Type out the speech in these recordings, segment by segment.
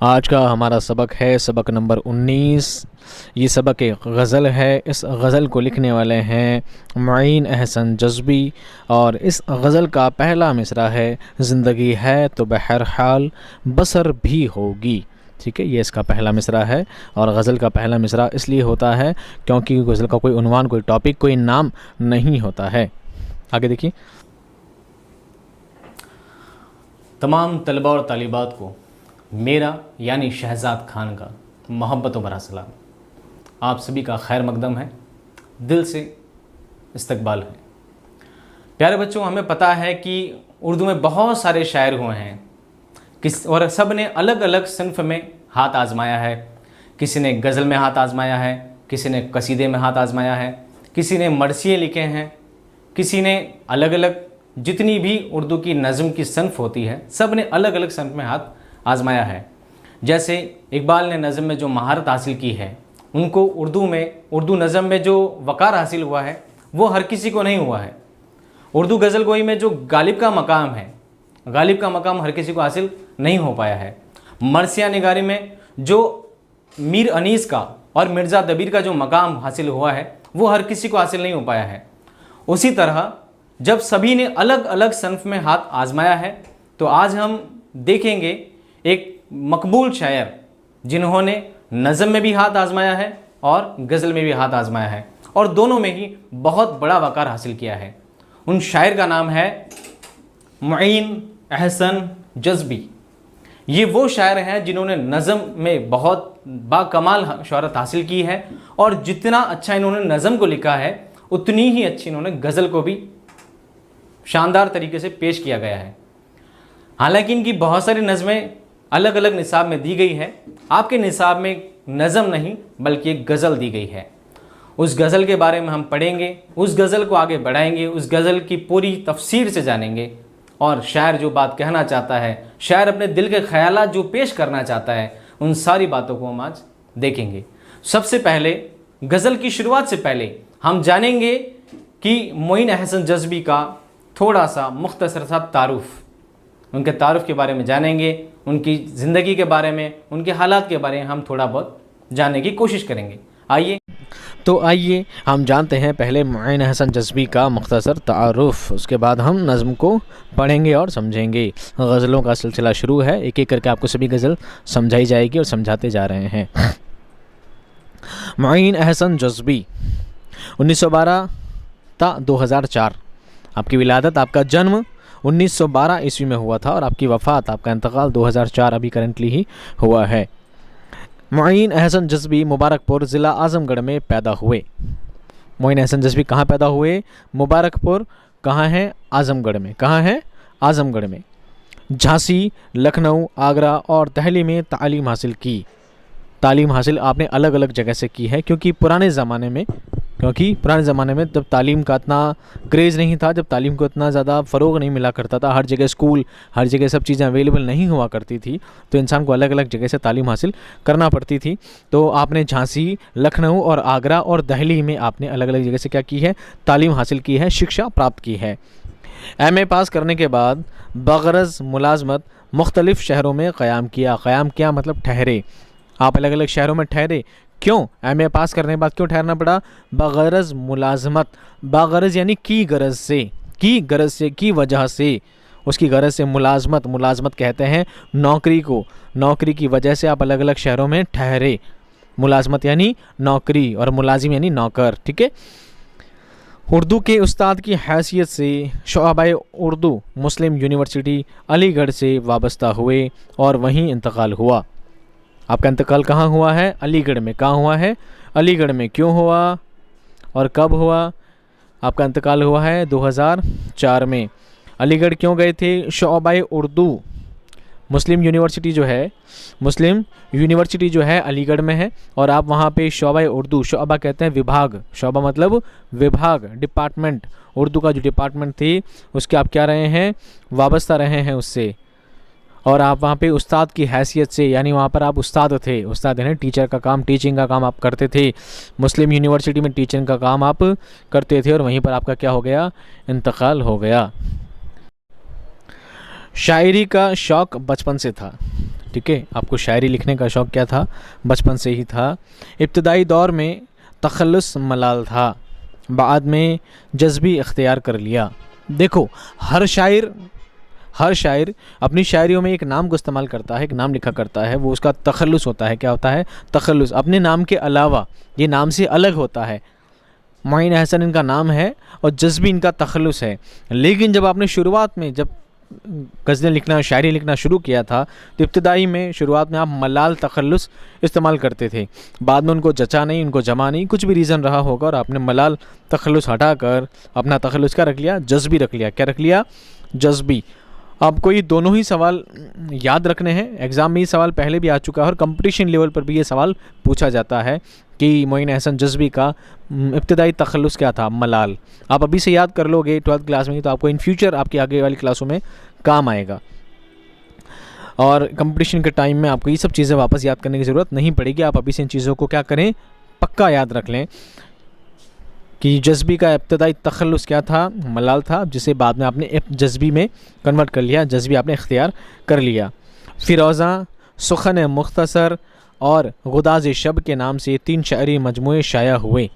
आज का हमारा सबक है सबक नंबर 19। ये सबक एक गज़ल है। इस गज़ल को लिखने वाले हैं मुईन अहसन जज़्बी और इस गज़ल का पहला मिसरा है ज़िंदगी है तो बहरहाल बसर भी होगी। ठीक है, ये इसका पहला मिसरा है और गज़ल का पहला मिसरा इसलिए होता है क्योंकि गज़ल का कोई उन्वान, कोई टॉपिक, कोई नाम नहीं होता है। आगे देखिए। तमाम तलबा और तालिबात को मेरा यानी शहजाद खान का मोहब्बतों भरा सलाम। आप सभी का खैर मकदम है, दिल से इस्तकबाल है। प्यारे बच्चों, हमें पता है कि उर्दू में बहुत सारे शायर हुए हैं और सब ने अलग अलग सिन्फ में हाथ आजमाया है। किसी ने गज़ल में हाथ आजमाया है, किसी ने कसीदे में हाथ आजमाया है, किसी ने मरसिए लिखे हैं, किसी ने अलग अलग जितनी भी उर्दू की नज़म की सिन्फ होती है सब ने अलग अलग सिन्फ में हाथ आजमाया है। जैसे इकबाल ने नज़म में जो महारत हासिल की है, उनको उर्दू नज़म में जो वक़ार हासिल हुआ है वो हर किसी को नहीं हुआ है। उर्दू गज़ल गोई में जो गालिब का मकाम है, गालिब का मकाम हर किसी को हासिल नहीं हो पाया है। मरसिया निगारी में जो मीर अनीस का और मिर्ज़ा दबीर का जो मकाम हासिल हुआ है वो हर किसी को हासिल नहीं हो पाया है। उसी तरह जब सभी ने अलग अलग सन्फ में हाथ आजमाया है तो आज हम देखेंगे एक मकबूल शायर जिन्होंने नज़म में भी हाथ आजमाया है और गज़ल में भी हाथ आजमाया है और दोनों में ही बहुत बड़ा वक़ार हासिल किया है। उन शायर का नाम है मुईन अहसन जज़्बी। ये वो शायर हैं जिन्होंने नज़म में बहुत बाकमाल शोहरत हासिल की है और जितना अच्छा इन्होंने नज़म को लिखा है उतनी ही अच्छी इन्होंने गज़ल को भी शानदार तरीके से पेश किया गया है। हालांकि इनकी बहुत सारी नज़में अलग अलग निसाब में दी गई है। आपके निसाब में नज़म नहीं बल्कि एक गज़ल दी गई है। उस गज़ल के बारे में हम पढ़ेंगे, उस गज़ल को आगे बढ़ाएंगे, उस गज़ल की पूरी तफसीर से जानेंगे और शायर जो बात कहना चाहता है, शायर अपने दिल के ख़यालात जो पेश करना चाहता है, उन सारी बातों को हम आज देखेंगे। सबसे पहले गज़ल की शुरुआत से पहले हम जानेंगे कि मुईन अहसन जज़्बी का थोड़ा सा मुख्तसर सा तारुफ़, उनके तारुफ़ के बारे में जानेंगे, उनकी ज़िंदगी के बारे में, उनके हालात के बारे में हम थोड़ा बहुत जानने की कोशिश करेंगे। आइए हम जानते हैं पहले मुईन अहसन जज़्बी का मुख्तसर तारुफ़, उसके बाद हम नज़म को पढ़ेंगे और समझेंगे। गज़लों का सिलसिला शुरू है, एक एक करके आपको सभी गज़ल समझाई जाएगी और समझाते जा रहे हैं। मुईन अहसन जज़्बी 1912 ता 2004। आपकी विलादत, आपका जन्म 1912 ईस्वी में हुआ था और आपकी वफ़ात, आपका इंतकाल 2004 अभी करंटली ही हुआ है। मुईन अहसन जज़्बी मुबारकपुर ज़िला आज़मगढ़ में पैदा हुए। मुईन अहसन जज़्बी कहाँ पैदा हुए? मुबारकपुर कहाँ है? आज़मगढ़ में। कहाँ है? आज़मगढ़ में। झांसी, लखनऊ, आगरा और दिल्ली में तालीम हासिल की। तालीम हासिल आपने अलग अलग जगह से की है क्योंकि पुराने ज़माने में जब तालीम का इतना क्रेज़ नहीं था, जब तालीम को इतना ज़्यादा फ़रोग़ नहीं मिला करता था, हर जगह स्कूल, हर जगह सब चीज़ें अवेलेबल नहीं हुआ करती थी, तो इंसान को अलग अलग जगह से तालीम हासिल करना पड़ती थी। तो आपने झांसी, लखनऊ और आगरा और दिल्ली में आपने अलग अलग जगह से क्या की है? तालीम हासिल की है, शिक्षा प्राप्त की है। एमए पास करने के बाद बग़रज़ मुलाज़मत मुख्तलिफ़ शहरों में क़याम किया। क़याम किया मतलब ठहरे, आप अलग अलग शहरों में ठहरे। क्यों? एमए पास करने के बाद क्यों ठहरना पड़ा? बग़रज़ मुलाज़मत, बग़रज़ यानी की गरज से, की वजह से, उसकी गरज से। मुलाज़मत कहते हैं नौकरी को, नौकरी की वजह से आप अलग अलग शहरों में ठहरे। मुलाज़मत यानी नौकरी और मुलाजिम यानी नौकर। ठीक है। उर्दू के उस्ताद की हैसियत से शोअबा उर्दू मुस्लिम यूनिवर्सिटी अलीगढ़ से वाबस्ता हुए और वहीं इंतकाल हुआ। आपका इंतकाल कहाँ हुआ है? अलीगढ़ में। कहाँ हुआ है? अलीगढ़ में। क्यों हुआ और कब हुआ? आपका इंतकाल हुआ है 2004 में। अलीगढ़ क्यों गए थे? शोअबा उर्दू मुस्लिम यूनिवर्सिटी जो है अलीगढ़ में है और आप वहाँ पे शोअबा उर्दू, शोअबा कहते हैं विभाग, शोअबा मतलब विभाग, डिपार्टमेंट, उर्दू का जो डिपार्टमेंट थी उसके आप क्या रहे हैं? वाबस्ता रहे हैं उससे। और आप वहाँ पे उस्ताद की हैसियत से, यानी वहाँ पर आप उस्ताद थे, उस्ताद यानी टीचर का काम, टीचिंग का काम आप करते थे। मुस्लिम यूनिवर्सिटी में टीचिंग का काम आप करते थे और वहीं पर आपका क्या हो गया? इंतकाल हो गया। शायरी का शौक़ बचपन से था। ठीक है, आपको शायरी लिखने का शौक़ क्या था, बचपन से ही था। इब्तदाई दौर में तखल्लुस मलाल था, बाद में जज्बी इख्तियार कर लिया। देखो, हर शायर अपनी शायरियों में एक नाम को इस्तेमाल करता है, एक नाम लिखा करता है, वो उसका तखल्लुस होता है। क्या होता है? तखल्लुस। अपने नाम के अलावा ये नाम से अलग होता है। मोइन अहसन इनका नाम है और जज्बी इनका तखल्लुस है। लेकिन जब आपने शुरुआत में जब गज़लें लिखना, शायरी लिखना शुरू किया था, तो इब्तदाई में शुरुआत में आप मलाल तखल्लुस इस्तेमाल करते थे। बाद में उनको जचा नहीं, उनको जमा नहीं, कुछ भी रीज़न रहा होगा और आपने मलाल तखल्लुस हटाकर अपना तखल्लुस क्या रख लिया? जज्बी रख लिया। क्या रख लिया? जज्बी। आपको ये दोनों ही सवाल याद रखने हैं। एग्ज़ाम में ये सवाल पहले भी आ चुका है और कंपटीशन लेवल पर भी ये सवाल पूछा जाता है कि मोइन अहसन जज्बी का इब्तदाई तखल्लुस क्या था? मलाल। आप अभी से याद कर लोगे 12th क्लास में, तो आपको इन फ्यूचर आपकी आगे वाली क्लासों में काम आएगा। और कंपटीशन के टाइम में आपको ये सब चीज़ें वापस याद करने की ज़रूरत नहीं पड़ेगी। आप अभी से इन चीज़ों को क्या करें? पक्का याद रख लें कि जज्बी का इब्तदाई तखल्लुस क्या था? मलाल था, जिसे बाद में आपने जज्बी में कन्वर्ट कर लिया, जज्बी आपने इख्तियार कर लिया। फ़िरोज़ा, सुखन मुख्तसर और गुदाज़ शब के नाम से 3 शायरी मजमूए शाया हुए।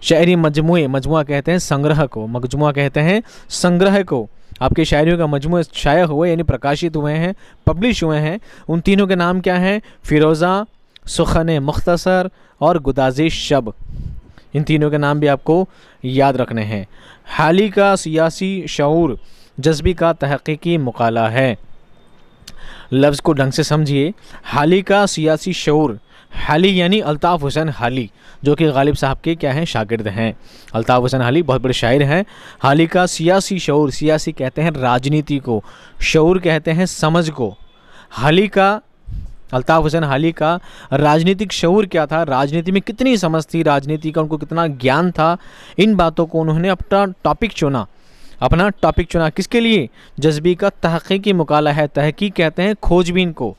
शायरी मजमूए, मजमुआ कहते हैं संग्रह को, मजमुआ कहते हैं संग्रह को। आपके शायरियों का मजमूआ शाया हुए यानी प्रकाशित हुए हैं, पब्लिश हुए हैं। उन तीनों के नाम क्या हैं? फ़िरोज़ा, सुखन मुख्तसर और गुदाज़ शब। इन तीनों के नाम भी आपको याद रखने हैं। हाली का सियासी शऊर जज्बी का तहक़ीक़ी मुकाला है। लफ्ज़ को ढंग से समझिए। हाली का सियासी शऊर, हाली यानी अल्ताफ़ हुसैन हाली, जो कि गालिब साहब के क्या हैं? शागिर्द हैं। अल्ताफ़ हुसैन हाली बहुत बड़े शायर हैं। हाली का सियासी शऊर, सियासी कहते हैं राजनीति को, शऊर कहते हैं समझ को। हाली का, अल्ताफ़ हुसैन हाली का राजनीतिक शऊर क्या था? राजनीति में कितनी समझ थी, राजनीति का उनको कितना ज्ञान था, इन बातों को उन्होंने अपना टॉपिक चुना। अपना टॉपिक चुना किसके लिए? जज्बी का तहक़ीक़ी मुकाला है। तहक़ीक़ कहते हैं खोजबीन को,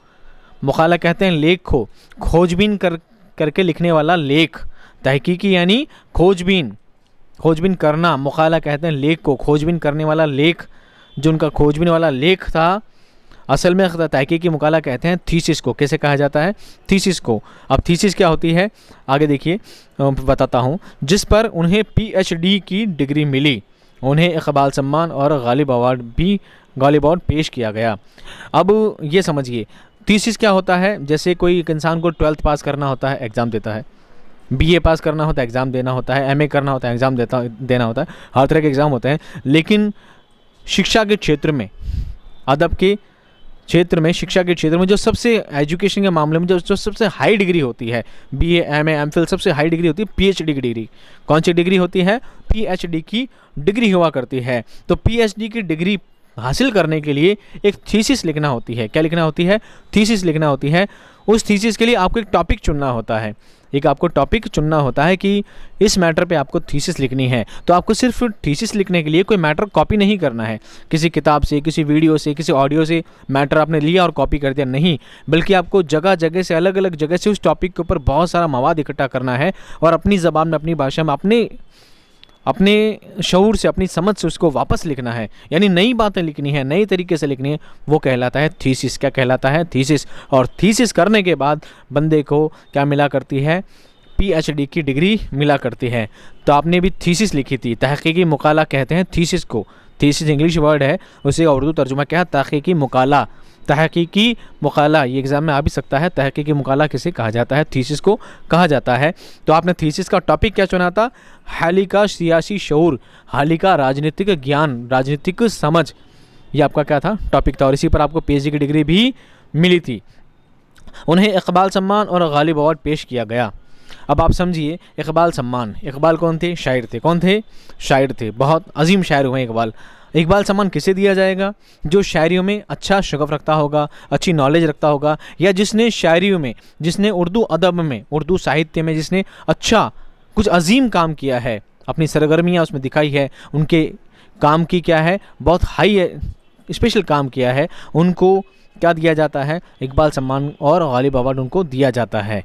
मुकाला कहते हैं लेख को। खोजबीन करके लिखने वाला लेख, तहक़ीक़ी यानी खोजबीन करना। मुकाला कहते हैं लेख को, खोजबीन करने वाला लेख। जो उनका खोजबीन वाला लेख था, असल में तहक़ीक़ी मुकाला कहते हैं थीसिस को। कैसे कहा जाता है? थीसिस को। अब थीसिस क्या होती है? आगे देखिए, बताता हूँ। जिस पर उन्हें PhD की डिग्री मिली, उन्हें इक़बाल सम्मान और गालिब अवार्ड पेश किया गया। अब ये समझिए थीसिस क्या होता है। जैसे कोई एक इंसान को 12th पास करना होता है, एग्ज़ाम देता है। BA पास करना होता है, एग्ज़ाम देना होता है। MA करना होता है, एग्ज़ाम देना होता है। हर तरह के एग्ज़ाम होते हैं। लेकिन शिक्षा के क्षेत्र में, अदब के क्षेत्र में, शिक्षा के क्षेत्र में जो सबसे एजुकेशन के मामले में जो सबसे हाई डिग्री होती है, BA, MA, MPhil, सबसे हाई डिग्री होती है PhD की डिग्री। कौन सी डिग्री होती है? PhD की डिग्री हुआ करती है। तो PhD की डिग्री हासिल करने के लिए एक थीसिस लिखना होती है। क्या लिखना होती है? थीसिस लिखना होती है। उस थीसिस के लिए आपको एक टॉपिक चुनना होता है। एक आपको टॉपिक चुनना होता है कि इस मैटर पे आपको थीसिस लिखनी है। तो आपको सिर्फ थीसिस लिखने के लिए कोई मैटर कॉपी नहीं करना है, किसी किताब से, किसी वीडियो से, किसी ऑडियो से मैटर आपने लिया और कॉपी कर दिया, नहीं। बल्कि आपको जगह जगह से, अलग अलग जगह से उस टॉपिक के ऊपर बहुत सारा मवाद इकट्ठा करना है और अपनी ज़बान में, अपनी भाषा में, अपने शऊर से, अपनी समझ से उसको वापस लिखना है। यानी नई बातें लिखनी है, नई तरीके से लिखनी है। वो कहलाता है थीसिस। क्या कहलाता है? थीसिस। और थीसिस करने के बाद बंदे को क्या मिला करती है? PhD की डिग्री मिला करती है। तो आपने भी थीसिस लिखी थी। तहक़ीक़ी मुकाला कहते हैं थीसिस को। थीसिस इंग्लिश वर्ड है, उसे उर्दू तर्जुमा क्या है? तहक़ीक़ी मुकाला। तहक़ीक़ी मुकाला, ये एग्ज़ाम में आ भी सकता है। तहक़ीक़ी मुकाला किसे कहा जाता है? थीसिस को कहा जाता है। तो आपने थीसिस का टॉपिक क्या चुना था? हाली का सियासी शऊर, हाली का राजनीतिक ज्ञान, राजनीतिक समझ। ये आपका क्या था? टॉपिक था। और इसी पर आपको PhD की डिग्री भी मिली थी। उन्हें इक़बाल सम्मान और गालिब अवार्ड पेश किया गया। अब आप समझिए, इक़बाल सम्मान, इक़बाल कौन थे? शायर थे। कौन थे? शायर थे। बहुत अजीम शायर हुए इक़बाल। इक़बाल सम्मान किसे दिया जाएगा? जो शायरियों में अच्छा शगफ रखता होगा, अच्छी नॉलेज रखता होगा, या जिसने शायरियों में, जिसने उर्दू अदब में, उर्दू साहित्य में जिसने अच्छा कुछ अजीम काम किया है, अपनी सरगर्मियाँ उसमें दिखाई है, उनके काम की क्या है? बहुत हाई स्पेशल काम किया है, उनको क्या दिया जाता है? इक़बाल सम्मान और गालिब अवार्ड उनको दिया जाता है।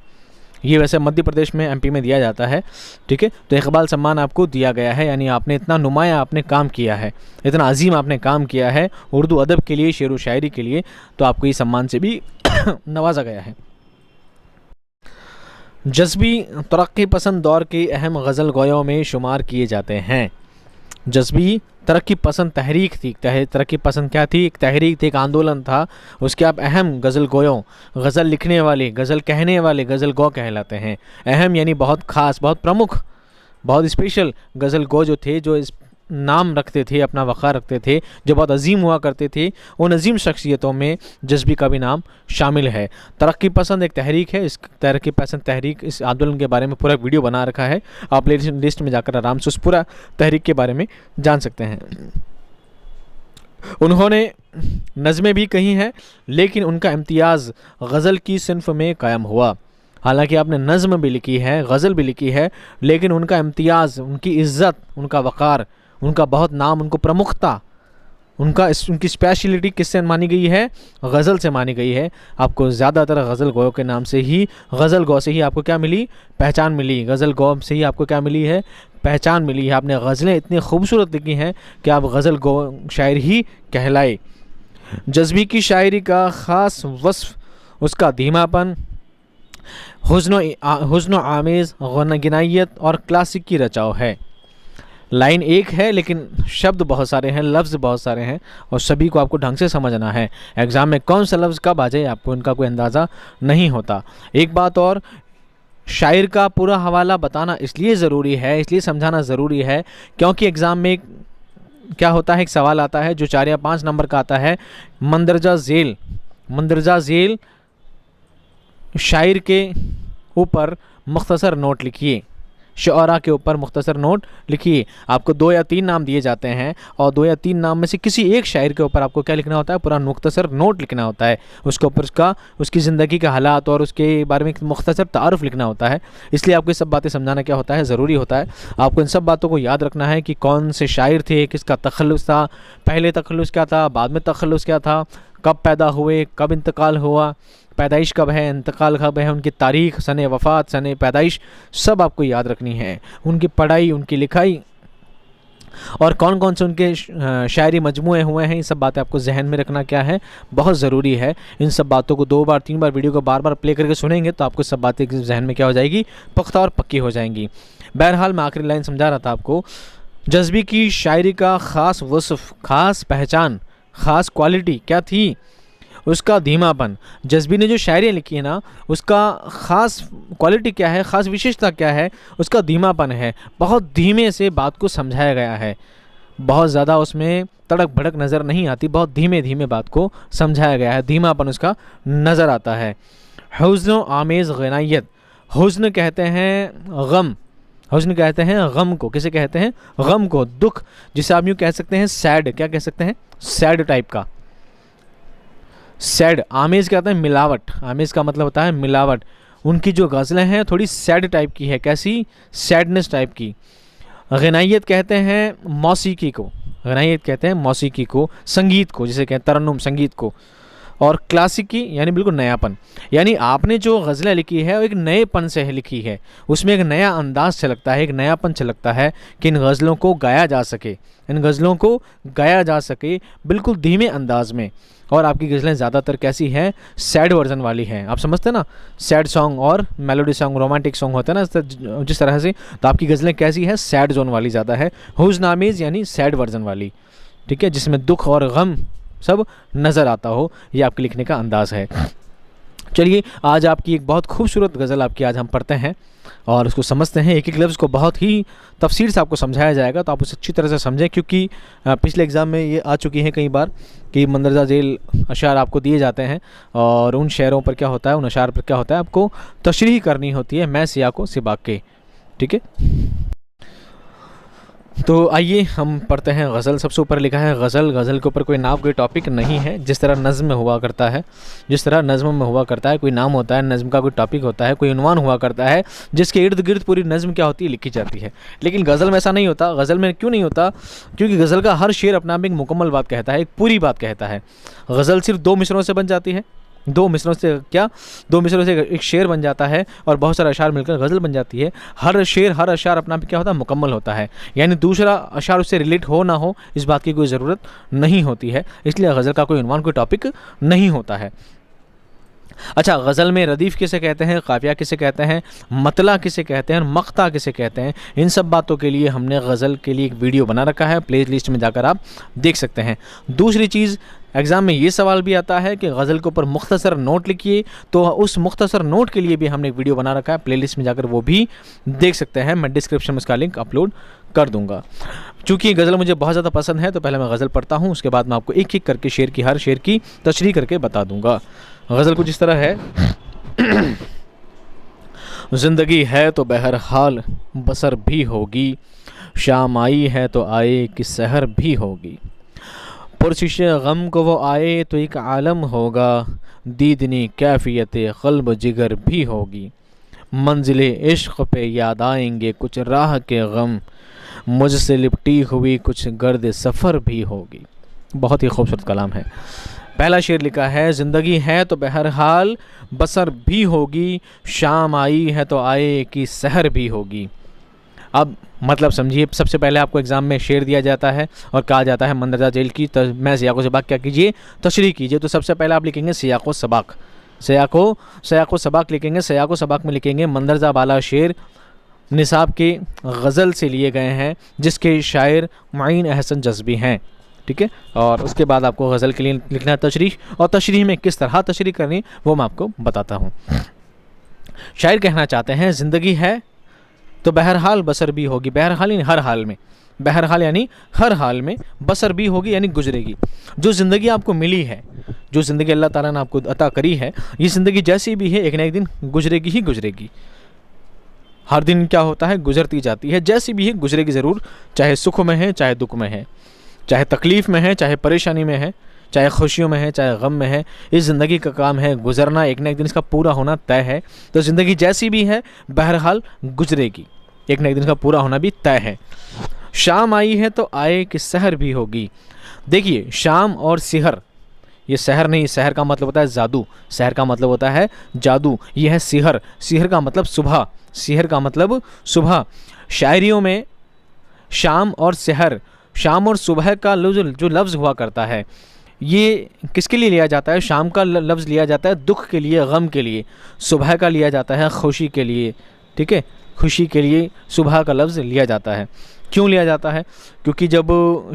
ये वैसे मध्य प्रदेश में, एमपी में दिया जाता है, ठीक है। तो इकबाल सम्मान आपको दिया गया है, यानी आपने इतना नुमाया आपने काम किया है, इतना अजीम आपने काम किया है उर्दू अदब के लिए, शेर व शायरी के लिए, तो आपको इस सम्मान से भी नवाजा गया है। जज़्बी तरक्की पसंद दौर के अहम गज़ल गोयों में शुमार किए जाते हैं। जज़्बी तरक्की पसंद तहरीक थी, तरक्की पसंद क्या थी? एक तहरीक थी, एक आंदोलन था, उसके आप अहम गज़ल गोयों, गज़ल लिखने वाले, गज़ल कहने वाले गज़ल गो कहलाते हैं। अहम यानी बहुत ख़ास, बहुत प्रमुख, बहुत स्पेशल गज़ल गो जो थे, जो इस नाम रखते थे, अपना वक़ार रखते थे, जो बहुत अजीम हुआ करते थे, उन अजीम शख्सियतों में जज़्बी का भी नाम शामिल है। तरक्की पसंद एक तहरीक है, इस तरक्की पसंद तहरीक, इस आंदोलन के बारे में पूरा वीडियो बना रखा है, आप लिस्ट में जाकर आराम से उस पूरा तहरीक के बारे में जान सकते हैं। उन्होंने नज़में भी कही हैं, लेकिन उनका इम्तियाज़ गज़ल की सिन्फ में कायम हुआ। हालांकि आपने नज़्म भी लिखी है, गज़ल भी लिखी है, लेकिन उनका इम्तियाज़, उनकी इज़्ज़त, उनका वक़ार, उनका बहुत नाम, उनको प्रमुखता, उनकी स्पेशलिटी किससे मानी गई है? गज़ल से मानी गई है। आपको ज़्यादातर गज़ल गो के नाम से ही, गज़ल गो से ही आपको क्या मिली? पहचान मिली। गज़ल गो से ही आपको क्या मिली है? पहचान मिली है। आपने गज़लें इतनी खूबसूरत लिखी हैं कि आप गज़ल गो शायर ही कहलाए। जज़्बी की शायरी का ख़ास वस्फ़ उसका धीमापन, हुज़्न आमेज़ गिनायत और क्लासिक की रचाव है। लाइन एक है लेकिन शब्द बहुत सारे हैं, लफ्ज़ बहुत सारे हैं, और सभी को आपको ढंग से समझना है। एग्ज़ाम में कौन सा लफ्ज़ कब आ जाए आपको इनका कोई अंदाज़ा नहीं होता। एक बात और, शायर का पूरा हवाला बताना इसलिए ज़रूरी है, इसलिए समझाना ज़रूरी है, क्योंकि एग्ज़ाम में क्या होता है, एक सवाल आता है जो 4 या 5 नंबर का आता है, मंदरजा झेल शायर के ऊपर मुख्तसर नोट लिखिए, शुअरा के ऊपर मुख्तसर नोट लिखिए। आपको 2 या 3 नाम दिए जाते हैं, और 2 या 3 नाम में से किसी एक शायर के ऊपर आपको क्या लिखना होता है? पूरा मुख्तसर नोट लिखना होता है। उसके ऊपर उसकी ज़िंदगी के हालात और उसके बारे में मुख्तसर तारुफ लिखना होता है। इसलिए आपको ये सब बातें समझाना क्या होता है? ज़रूरी होता है। आपको इन सब बातों को याद रखना है कि कौन से शायर थे, किसका तखल्लुस था, पहले तखल्लुस क्या था, बाद में तखल्लुस क्या था, कब पैदा हुए, कब इंतकाल हुआ, पैदाइश कब है, इंतकाल कब है, उनकी तारीख़, सन वफ़ात, सन पैदाइश, सब आपको याद रखनी है। उनकी पढ़ाई, उनकी लिखाई, और कौन कौन से उनके शायरी मजमूए हुए हैं, ये सब बातें आपको जहन में रखना क्या है? बहुत ज़रूरी है। इन सब बातों को 2 बार 3 बार वीडियो को बार बार प्ले करके सुनेंगे तो आपको सब बातें जहन में क्या हो जाएगी? पुख्ता और पक्की हो जाएंगी। बहरहाल मैं आखिरी लाइन समझा रहा था आपको। जज़्बी की शायरी का ख़ास वस्फ़, ख़ास पहचान, ख़ास क्वालिटी क्या थी? उसका धीमापन। जज़्बी ने जो शायरी लिखी है ना, उसका ख़ास क्वालिटी क्या है, ख़ास विशेषता क्या है? उसका धीमापन है। बहुत धीमे से बात को समझाया गया है, बहुत ज़्यादा उसमें तड़क भड़क नज़र नहीं आती, बहुत धीमे धीमे बात को समझाया गया है, धीमापन उसका नज़र आता है। हुज़्न आमेज़ गिनायत, हुज़्न कहते हैं गम, हुज़्न कहते हैं गम को। किसे कहते हैं? गम को, दुख, जिसे आप यूँ कह सकते हैं सैड। क्या कह सकते हैं? सैड टाइप का, सैड। आमेज़ क्या होता है? मिलावट। आमेज़ का मतलब होता है मिलावट। उनकी जो गज़लें हैं थोड़ी सैड टाइप की है। कैसी? सैडनेस टाइप की। ग़नायत कहते हैं मौसीकी को, ग़नायत कहते हैं मौसीकी को, संगीत को, जिसे कहते हैं तरन्नुम, संगीत को। और क्लासिकी यानी बिल्कुल नयापन, यानी आपने जो गज़लें लिखी है वो एक नएपन से लिखी है, उसमें एक नया अंदाज़ छलकता है, एक नयापन छलकता है कि इन गज़लों को गाया जा सके, इन गज़लों को गाया जा सके बिल्कुल धीमे अंदाज में। और आपकी गज़लें ज़्यादातर कैसी हैं? सैड वर्जन वाली हैं। आप समझते हैं ना, सैड सॉन्ग और मेलोडी सॉन्ग, रोमांटिक सॉन्ग होते हैं ना जिस तरह से, तो आपकी गज़लें कैसी है? सैड जोन वाली ज़्यादा है। हुज़्न आमेज़ यानी सैड वर्जन वाली, ठीक है, जिसमें दुख और गम सब नज़र आता हो, ये आपके लिखने का अंदाज़ है। चलिए आज आपकी एक बहुत खूबसूरत गज़ल आपकी आज हम पढ़ते हैं और उसको समझते हैं। एक एक लफ्ज़ को बहुत ही तफसील से आपको समझाया जाएगा, तो आप उसे अच्छी तरह से समझें, क्योंकि पिछले एग्ज़ाम में ये आ चुकी हैं कई बार कि मंदरजा झेल अशार आपको दिए जाते हैं और उन शेरों पर क्या होता है, उन अशार पर क्या होता है, आपको तशरीह करनी होती है मैं सियाको सिबाक के, ठीक है। तो आइए हम पढ़ते हैं गज़ल। सबसे ऊपर लिखा है गज़ल। गज़ल के ऊपर कोई नाम, कोई टॉपिक नहीं है, जिस तरह नज़्म में हुआ करता है, जिस तरह नज़्म में हुआ करता है, कोई नाम होता है, नज़्म का कोई टॉपिक होता है, कोई उन्वान हुआ करता है जिसके इर्द गिर्द पूरी नज़्म क्या होती है, लिखी जाती है। लेकिन गज़ल में ऐसा नहीं होता। गज़ल में क्यों नहीं होता? क्योंकि गज़ल का हर शेर अपना में एक मुकम्मल बात कहता है, एक पूरी बात कहता है। गज़ल सिर्फ 2 मिसरों से बन जाती है, दो मिसरों से क्या, दो मिसरों से एक शेर बन जाता है और बहुत सारे अशार मिलकर गज़ल बन जाती है। हर शेर हर अशार अपना आप क्या होता है, मुकम्मल होता है, यानी दूसरा अशार उससे रिलेट हो ना हो इस बात की कोई ज़रूरत नहीं होती है, इसलिए गज़ल का कोई उन्वान कोई टॉपिक नहीं होता है। अच्छा, गज़ल में रदीफ़ किसे कहते हैं, काफ़िया किसे कहते हैं, मतला किसे कहते हैं और मक़ता किसे कहते हैं, इन सब बातों के लिए हमने गज़ल के लिए एक वीडियो बना रखा है, प्ले लिस्ट में जाकर आप देख सकते हैं। दूसरी चीज़, एग्ज़ाम में ये सवाल भी आता है कि गज़ल के ऊपर मुख्तसर नोट लिखिए, तो उस मुख्तसर नोट के लिए भी हमने एक वीडियो बना रखा है, प्लेलिस्ट में जाकर वो भी देख सकते हैं। मैं डिस्क्रिप्शन में उसका लिंक अपलोड कर दूंगा। चूँकि गज़ल मुझे बहुत ज़्यादा पसंद है तो पहले मैं गज़ल पढ़ता हूँ, उसके बाद मैं आपको एक एक करके शेर की, हर शेर की तशरीह करके बता दूंगा। गज़ल कुछ इस तरह है। ज़िंदगी है तो बहरहाल बसर भी होगी, शाम आई है तो आए कि सहर भी होगी, पुरशिश गम को वो आए तो एक आलम होगा, दीदनी कैफियत क़ल्ब जिगर भी होगी, मंजिले इश्क़ पे याद आएंगे कुछ राह के गम, मुझसे लिपटी हुई कुछ गर्द सफ़र भी होगी। बहुत ही खूबसूरत कलाम है। पहला शेर लिखा है, ज़िंदगी है तो बहरहाल बसर भी होगी, शाम आई है तो आए कि सहर भी होगी। अब मतलब समझिए, सबसे पहले आपको एग्ज़ाम में शेर दिया जाता है और कहा जाता है मंदरजा जेल की मैं सियाक़ो सबाक क्या कीजिए, तशरीह कीजिए। तो सबसे पहले आप लिखेंगे सियाक़ो सबाक, सियाक़ो सबाक लिखेंगे। सियाक़ो सबाक में लिखेंगे मंदरजा बाला शेर निसाब के गज़ल से लिए गए हैं, जिसके शायर मुईन अहसन जज़्बी हैं, ठीक है। और उसके बाद आपको गज़ल के लिए लिखना है तशरीह, और तशरीह में किस तरह तशरीह करनी वो मैं आपको बताता हूँ। शायर कहना चाहते हैं, ज़िंदगी है तो बहरहाल बसर भी होगी, बहरहाल यानी हर हाल में, बहरहाल यानी हर हाल में, बसर भी होगी यानी गुजरेगी। जो ज़िंदगी आपको मिली है, जो ज़िंदगी अल्लाह ताला ने आपको अता करी है, ये ज़िंदगी जैसी भी है एक ना एक दिन गुजरेगी ही गुजरेगी। हर दिन क्या होता है, गुजरती जाती है, जैसी भी है गुजरेगी ज़रूर, चाहे सुख में है चाहे दुख में है, चाहे तकलीफ़ में है चाहे परेशानी में है, चाहे खुशियों में है चाहे गम में है, इस ज़िंदगी का काम है गुजरना, एक ना एक दिन इसका पूरा होना तय है। तो ज़िंदगी जैसी भी है बहरहाल गुजरेगी, एक ना एक दिन इसका पूरा होना भी तय है। शाम आई है तो आए कि सहर भी होगी। देखिए, शाम और सिहर, ये सहर नहीं, सहर का मतलब होता है जादू, सहर का मतलब होता है जादू, ये है सिहर, सिहर का मतलब सुबह, सिहर का मतलब सुबह। शायरियों में शाम और सहर, शाम और सुबह का जो लफ्ज़ हुआ करता है, ये किसके लिए लिया जाता है? शाम का लफ्ज़ लिया जाता है दुख के लिए, गम के लिए। सुबह का लिया जाता है खुशी के लिए, ठीक है, खुशी के लिए सुबह का लफ्ज़ लिया जाता है। क्यों लिया जाता है? क्योंकि जब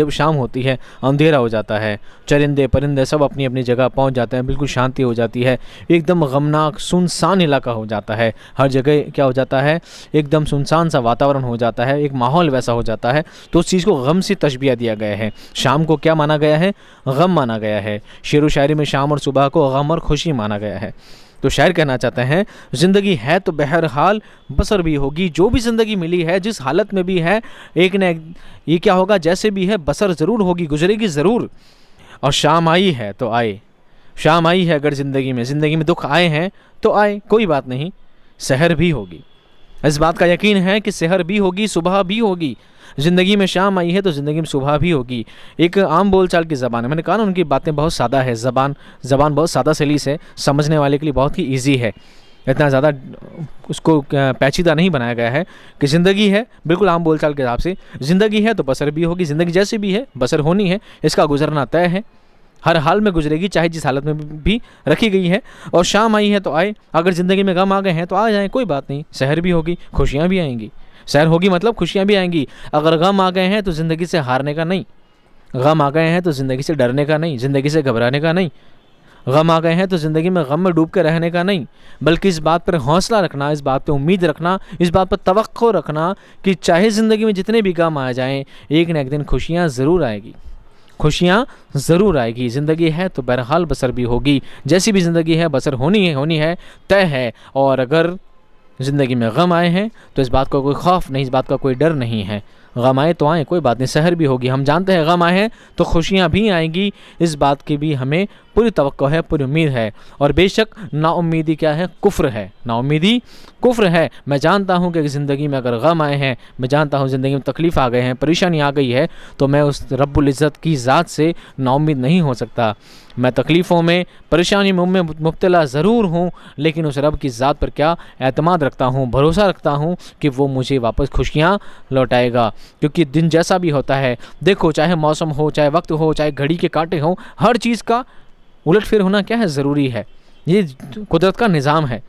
शाम होती है, अंधेरा हो जाता है, चरिंदे परिंदे सब अपनी अपनी जगह पहुंच जाते हैं, बिल्कुल शांति हो जाती है, एकदम गमनाक सुनसान इलाका हो जाता है, हर जगह क्या हो जाता है, एकदम सुनसान सा वातावरण हो जाता है, एक माहौल वैसा हो जाता है। तो उस चीज़ को गम से तशबीह दिया गया है। शाम को क्या माना गया है? गम माना गया है। शेर व शायरी में शाम और सुबह को गम और खुशी माना गया है। तो शायर कहना चाहते हैं, ज़िंदगी है तो बहरहाल बसर भी होगी, जो भी ज़िंदगी मिली है, जिस हालत में भी है, एक न एक ये क्या होगा, जैसे भी है बसर ज़रूर होगी, गुजरेगी ज़रूर। और शाम आई है तो आए, शाम आई है अगर ज़िंदगी में दुख आए हैं तो आए, कोई बात नहीं, सहर भी होगी। इस बात का यकीन है कि सहर भी होगी, सुबह भी होगी। ज़िंदगी में शाम आई है तो ज़िंदगी में सुबह भी होगी। एक आम बोलचाल की ज़बान है, मैंने कहा ना उनकी बातें बहुत सादा है, ज़बान बहुत सादा सलीस है, समझने वाले के लिए बहुत ही ईजी है, इतना ज़्यादा उसको पेचीदा नहीं बनाया गया है। कि ज़िंदगी है, बिल्कुल आम बोलचाल के हिसाब से, ज़िंदगी है तो बसर भी होगी, ज़िंदगी जैसी भी है बसर होनी है, इसका गुजरना तय है, हर हाल में गुजरेगी, चाहे जिस हालत में भी रखी गई है। और शाम आई है तो आए, अगर ज़िंदगी में गम आ गए हैं तो आ जाएँ, कोई बात नहीं, सहर भी होगी, खुशियाँ भी आएंगी। सहर होगी मतलब खुशियाँ भी आएंगी। अगर गम आ गए हैं तो ज़िंदगी से हारने का नहीं, गम आ गए हैं तो ज़िंदगी से डरने का नहीं, ज़िंदगी से घबराने का नहीं, गम आ गए हैं तो ज़िंदगी में गम में डूब के रहने का नहीं, बल्कि इस बात पर हौसला रखना, इस बात पर उम्मीद रखना, इस बात पर तवक्को रखना कि चाहे ज़िंदगी में जितने भी गम आ जाएँ, एक न एक दिन खुशियाँ ज़रूर आएगी, खुशियाँ ज़रूर आएगी। ज़िंदगी है तो बहरहाल बसर भी होगी, जैसी भी ज़िंदगी है बसर होनी है, तय है। और अगर ज़िंदगी में गम आए हैं तो इस बात का कोई खौफ नहीं, इस बात का कोई डर नहीं है। गम आए तो आए, कोई बात नहीं, सहर भी होगी। हम जानते हैं गम आए हैं तो खुशियाँ भी आएंगी, इस बात की भी हमें पूरी तवक्को है, पूरी उम्मीद है। और बेशक नाउम्मीदी क्या है? कुफ्र है। नाउम्मीदी कुफ्र है। मैं जानता हूँ कि ज़िंदगी में अगर गम आए हैं, मैं जानता हूँ ज़िंदगी में तकलीफ़ आ गए हैं, परेशानी आ गई है, तो मैं उस रब्बुल इज़्ज़त की ज़ात से नाउम्मीद नहीं हो सकता। मैं तकलीफ़ों में, परेशानी में मुब्तला ज़रूर हूँ, लेकिन उस रब की ज़ात पर क्या एतमाद रखता हूँ, भरोसा रखता हूँ कि वो मुझे वापस खुशियाँ लौटाएगा। क्योंकि दिन जैसा भी होता है, देखो, चाहे मौसम हो, चाहे वक्त हो, चाहे घड़ी के कांटे हों, हर चीज़ का उलट फिर होना क्या है? ज़रूरी है। ये कुदरत का निज़ाम है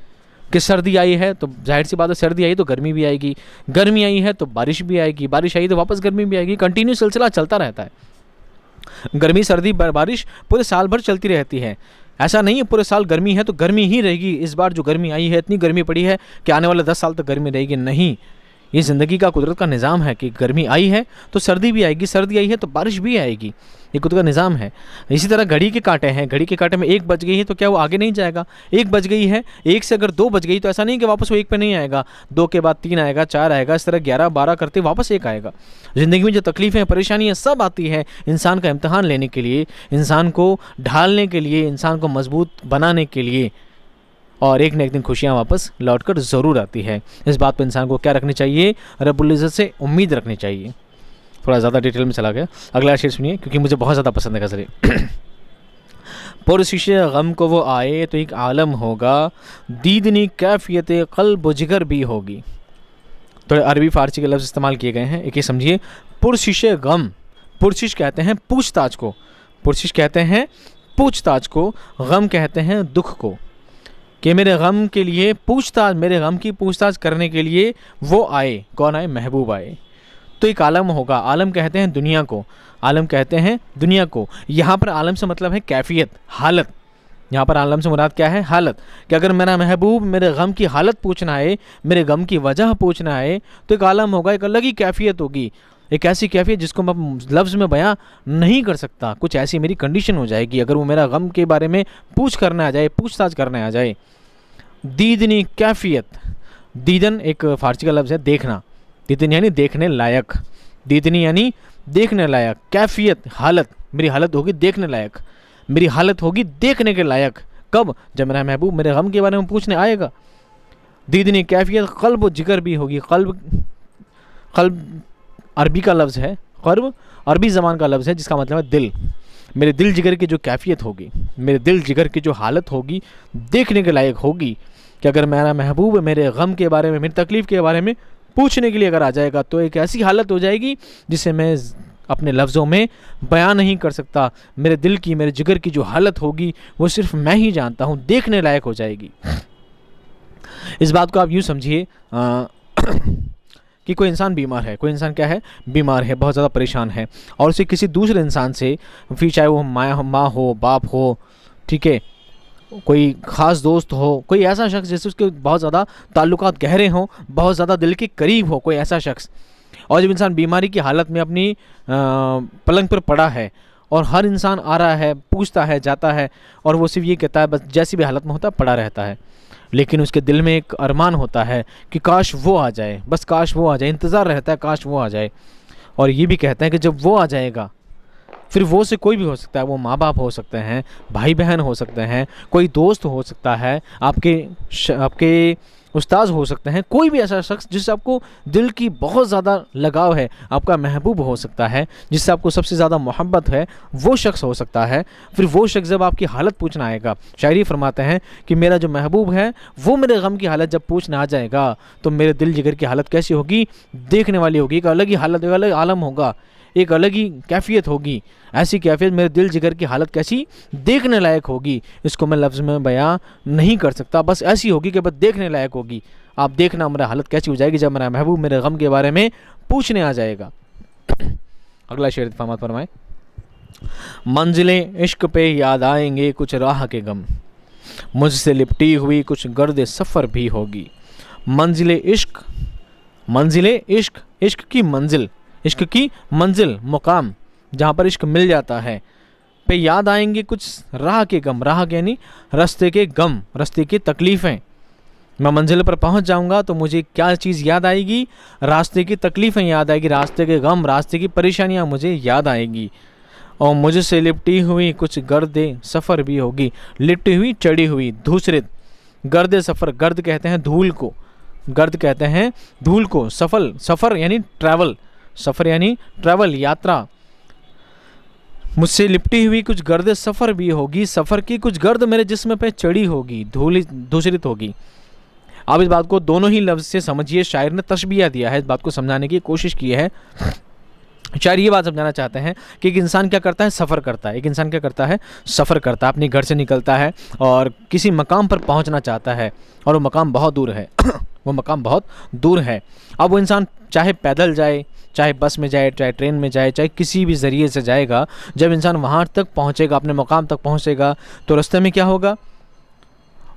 कि सर्दी आई है तो जाहिर सी बात है, सर्दी आई तो गर्मी भी आएगी, गर्मी आई है तो बारिश भी आएगी, बारिश आई तो वापस गर्मी भी आएगी। कंटिन्यू सिलसिला चलता रहता है। गर्मी, सर्दी, बारिश पूरे साल भर चलती रहती है। ऐसा नहीं है पूरे साल गर्मी है तो गर्मी ही रहेगी। इस बार जो गर्मी आई है, इतनी गर्मी पड़ी है कि आने वाले 10 साल तक गर्मी रहेगी, नहीं। ये ज़िंदगी का कुदरत का निज़ाम है कि गर्मी आई है तो सर्दी भी आएगी, सर्दी आई है तो बारिश भी आएगी। ये कुदरत का निज़ाम है। इसी तरह घड़ी के कांटे हैं, घड़ी के कांटे में 1 बज गई है तो क्या वो आगे नहीं जाएगा? 1 बज गई है, 1 से अगर 2 बज गई तो ऐसा नहीं कि वापस वो 1 पे नहीं आएगा, 2 के बाद 3 आएगा, 4 आएगा, इस तरह 11, 12 करते वापस 1 आएगा। ज़िंदगी में जो तकलीफ़ें, परेशानियाँ सब आती हैं इंसान का इम्तहान लेने के लिए, इंसान को ढालने के लिए, इंसान को मजबूत बनाने के लिए, और एक न एक दिन खुशियाँ वापस लौट कर ज़रूर आती है। इस बात पर इंसान को क्या रखनी चाहिए? रब्बुल इज़्ज़त से उम्मीद रखनी चाहिए। थोड़ा ज़्यादा डिटेल में चला गया, अगला शेर सुनिए क्योंकि मुझे बहुत ज़्यादा पसंद है गज़लें। पुरशिशे गम को वो आए तो एक आलम होगा, दीदनी कैफियत क़ल्ब व जिगर भी होगी। थोड़े अरबी फ़ारसी के लफ्ज़ इस्तेमाल किए गए हैं, एक ही समझिए। पुरशिशे गम, पुरशिश कहते हैं पूछताछ को, पुरशिश कहते हैं पूछताछ को, गम कहते हैं दुख को। कि मेरे गम के लिए पूछताछ, मेरे गम की पूछताछ करने के लिए वो आए। कौन आए? महबूब आए। तो एक आलम होगा, आलम कहते हैं दुनिया को, आलम कहते हैं दुनिया को। यहाँ पर आलम से मतलब है कैफियत, हालत। यहाँ पर आलम से मुराद क्या है? हालत। कि अगर मेरा महबूब मेरे गम की हालत पूछना आए, मेरे गम की वजह पूछना आए, तो एक आलम होगा, एक अलग ही कैफियत होगी, एक ऐसी कैफियत जिसको मैं लफ्ज़ में बयां नहीं कर सकता। कुछ ऐसी मेरी कंडीशन हो जाएगी अगर वो मेरा गम के बारे में करने आ जाए, पूछताछ करने आ जाए। दीदनी कैफियत, दीदन एक फ़ारसी का लफ्ज़ है देखना, दीदन यानी देखने लायक, दीदनी यानी देखने लायक, कैफियत हालत, मेरी हालत होगी देखने लायक, मेरी हालत होगी देखने के लायक। कब? जब मेरा महबूब मेरे गम के बारे में पूछने आएगा। दीदनी कैफियत क़ल्ब व जिगर भी होगी। क़ल्ब अरबी का लफ्ज़ है, क़ल्ब अरबी ज़बान का लफ्ज़ है जिसका मतलब है दिल। मेरे दिल जिगर की जो कैफियत होगी, मेरे दिल जिगर की जो हालत होगी, देखने के लायक होगी। कि अगर मेरा महबूब मेरे गम के बारे में, मेरी तकलीफ़ के बारे में पूछने के लिए अगर आ जाएगा तो एक ऐसी हालत हो जाएगी जिसे मैं अपने लफ्ज़ों में बयान नहीं कर सकता। मेरे दिल की, मेरे जिगर की जो हालत होगी वो सिर्फ मैं ही जानता हूँ, देखने लायक हो जाएगी। इस बात को आप यूँ समझिए कि कोई इंसान बीमार है, कोई इंसान क्या है? बीमार है, बहुत ज़्यादा परेशान है, और उसे किसी दूसरे इंसान से, फिर चाहे वो माँ हो, बाप हो, ठीक है, कोई ख़ास दोस्त हो, कोई ऐसा शख्स जिससे उसके बहुत ज़्यादा ताल्लुकात गहरे हों, बहुत ज़्यादा दिल के करीब हो, कोई ऐसा शख्स। और जब इंसान बीमारी की हालत में अपनी पलंग पर पड़ा है और हर इंसान आ रहा है, पूछता है, जाता है, और वो सिर्फ ये कहता है, बस जैसी भी हालत में होता है पड़ा रहता है, लेकिन उसके दिल में एक अरमान होता है कि काश वो आ जाए, बस काश वो आ जाए, इंतज़ार रहता है काश वो आ जाए। और ये भी कहते हैं कि जब वो आ जाएगा, फिर वो से कोई भी हो सकता है, वो माँ बाप हो सकते हैं, भाई बहन हो सकते हैं, कोई दोस्त हो सकता है, आपके उस्ताद हो सकते हैं, कोई भी ऐसा शख्स जिससे आपको दिल की बहुत ज़्यादा लगाव है, आपका महबूब हो सकता है, जिससे आपको सबसे ज़्यादा मोहब्बत है, वो शख्स हो सकता है। फिर वो शख्स जब आपकी हालत पूछना आएगा, शायरी फरमाते हैं कि मेरा जो महबूब है वो मेरे गम की हालत जब पूछना आ जाएगा तो मेरे दिल जिगर की हालत कैसी होगी? देखने वाली होगी, एक अलग ही हालत, एक अलग आलम होगा, एक अलग ही कैफियत होगी। ऐसी कैफियत मेरे दिल जिगर की हालत कैसी? देखने लायक होगी। इसको मैं लफ्ज़ में बयां नहीं कर सकता, बस ऐसी होगी कि बस देखने लायक होगी। आप देखना मेरा हालत कैसी हो जाएगी जब मेरा महबूब मेरे गम के बारे में पूछने आ जाएगा। अगला शेर फरमात फरमाए, मंजिलें इश्क पे याद आएंगे कुछ राह के गम, मुझसे लिपटी हुई कुछ गर्द सफ़र भी होगी। मंजिलें इश्क, मंजिलें इश्क, इश्क की मंजिल, इश्क की मंजिल, मुकाम जहाँ पर इश्क मिल जाता है, पे याद आएंगे कुछ राह के गम, राह यानी रास्ते के गम, रास्ते की तकलीफ़ें। मैं मंजिल पर पहुँच जाऊँगा तो मुझे क्या चीज़ याद आएगी? रास्ते की तकलीफ़ें याद आएगी, रास्ते के गम, रास्ते की परेशानियाँ मुझे याद आएगी। और मुझसे लिपटी हुई कुछ गर्दे सफ़र भी होगी। लिपटी हुई, चढ़ी हुई, धूसरित, गर्दे सफ़र, गर्द कहते हैं धूल को, गर्द कहते हैं धूल को, सफल, सफ़र यानी ट्रैवल, सफ़र यानी ट्रैवल, यात्रा। मुझसे लिपटी हुई कुछ गर्द सफ़र भी होगी, सफ़र की कुछ गर्द मेरे जिस्म पे चढ़ी होगी, धूल धूसरित होगी। आप इस बात को दोनों ही लफ्ज़ से समझिए। शायर ने तशबीह दिया है, इस बात को समझाने की कोशिश की है। शायर ये बात समझाना चाहते हैं कि एक इंसान क्या करता है, सफ़र करता है। एक इंसान क्या करता है, सफ़र करता है, अपने घर से निकलता है और किसी मकाम पर पहुंचना चाहता है और वो मकाम बहुत दूर है वो मकाम बहुत दूर है। अब वो इंसान चाहे पैदल जाए, चाहे बस में जाए, चाहे ट्रेन में जाए, चाहे किसी भी ज़रिए से जाएगा, जब इंसान वहाँ तक पहुँचेगा, अपने मकाम तक पहुँचेगा, तो रास्ते में क्या होगा,